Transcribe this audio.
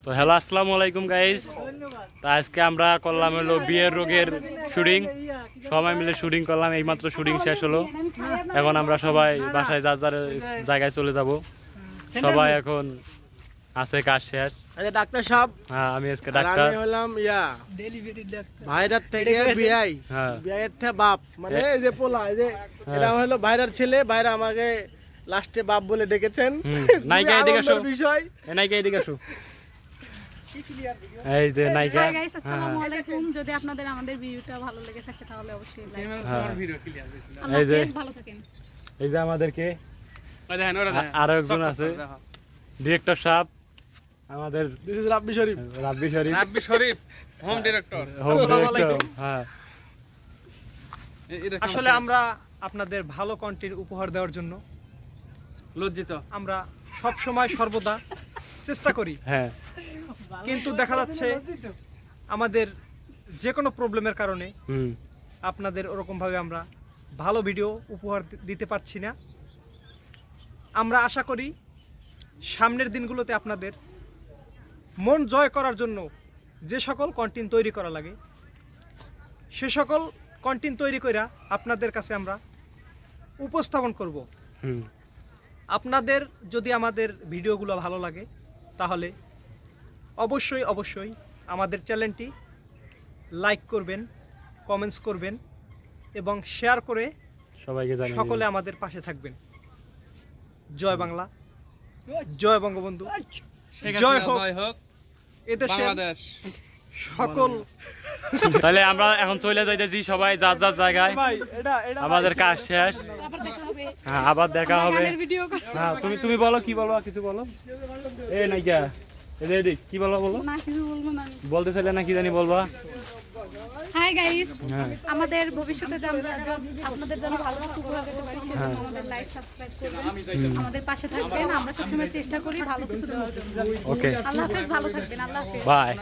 তো হ্যালো আসসালামু আলাইকুম গাইস। তো আজকে আমরা করলাম হলো বিয়ের রোগের শুটিং, সবাই মিলে শুটিং করলাম। এইমাত্র শুটিং শেষ হলো, এখন আমরা সবাই বাসায় যার যার জায়গায় চলে যাব। সবাই এখন আছে কাজ শেষ। আচ্ছা ডাক্তার সাহেব, হ্যাঁ আমি আজকে ডাক্তার। আমি হলাম ভাইরার থেকে বিআই, হ্যাঁ বিআইয়ের থেকে বাপ, মানে এই যে পোলা, এই যে এটা হলো ভাইরার ছেলে। ভাইরা আমাকে লাস্টে বাপ বলে ডেকেছেন। নায়িকা এদিকে আসো, বিষয় এই নায়িকা এদিকে আসো। এই যে নায়িকা। হাই গাইস, আসসালামু আলাইকুম। যদি আপনাদের আমাদের ভিডিওটা ভালো লেগে থাকে তাহলে অবশ্যই লাইক করবেন। আল্লাহ হাফেজ, ভালো থাকেন। এই যে আমাদেরকে আরো একজন আছে, ডিরেক্টর সাহেব আমাদের this is Rabbi Sharif. Rabbi Sharif home director. আসসালামু আলাইকুম। হ্যাঁ আসলে আমরা আপনাদের ভালো কন্টেন্ট উপহার দেওয়ার জন্য লজ্জিত আমরা সব সময় সর্বদা চেষ্টা করি, হ্যাঁ কিন্তু দেখা যাচ্ছে আমাদের যে কোনো প্রবলেমের কারণে হুম আপনাদের ওরকমভাবে আমরা ভালো ভিডিও উপহার দিতে পারছি না। আমরা আশা করি সামনের দিনগুলোতে আপনাদের মন জয় করার জন্য যে সকল কন্টেন্ট তৈরি করা লাগে সে সকল কন্টেন্ট তৈরি করে আপনাদের কাছে আমরা উপস্থাপন করব। হুম আপনাদের যদি আমাদের ভিডিওগুলো ভালো লাগে তাহলে অবশ্যই অবশ্যই আমাদের চ্যানেলটি লাইক করবেন, কমেন্টস করবেন এবং শেয়ার করে সবাইকে জানিয়ে সকলে আমাদের পাশে থাকবেন। জয় বাংলা, জয় বঙ্গবন্ধু, জয় হোক এদেশের বাংলাদেশ। সকল। তাহলে আমরা এখন চলে যাইতেছি সবাই যার যার জায়গায়। আমাদের কাজ শেষ, আবার দেখা হবে। হ্যাঁ আবার দেখা হবে। গানের ভিডিও হ্যাঁ তুমি বলো, কি বলবো, কিছু বলো। এ নাইকা এদিক কি বলো না, কিছু বলবো না। বলতেছিলে না কি জানি বলবা। হাই গাইস, হ্যাঁ আমাদের ভবিষ্যতে আপনাদের জন্য ভালো কিছু উপহার দিতে পারি সেজন্য আমাদের লাইক সাবস্ক্রাইব করবেন, আমাদের পাশে থাকবেন। আমরা সবসময় চেষ্টা করি ভালো কিছু দেওয়ার জন্য। ওকে আল্লাহ হাফেজ, ভালো থাকবেন। আল্লাহ হাফেজ। বাই।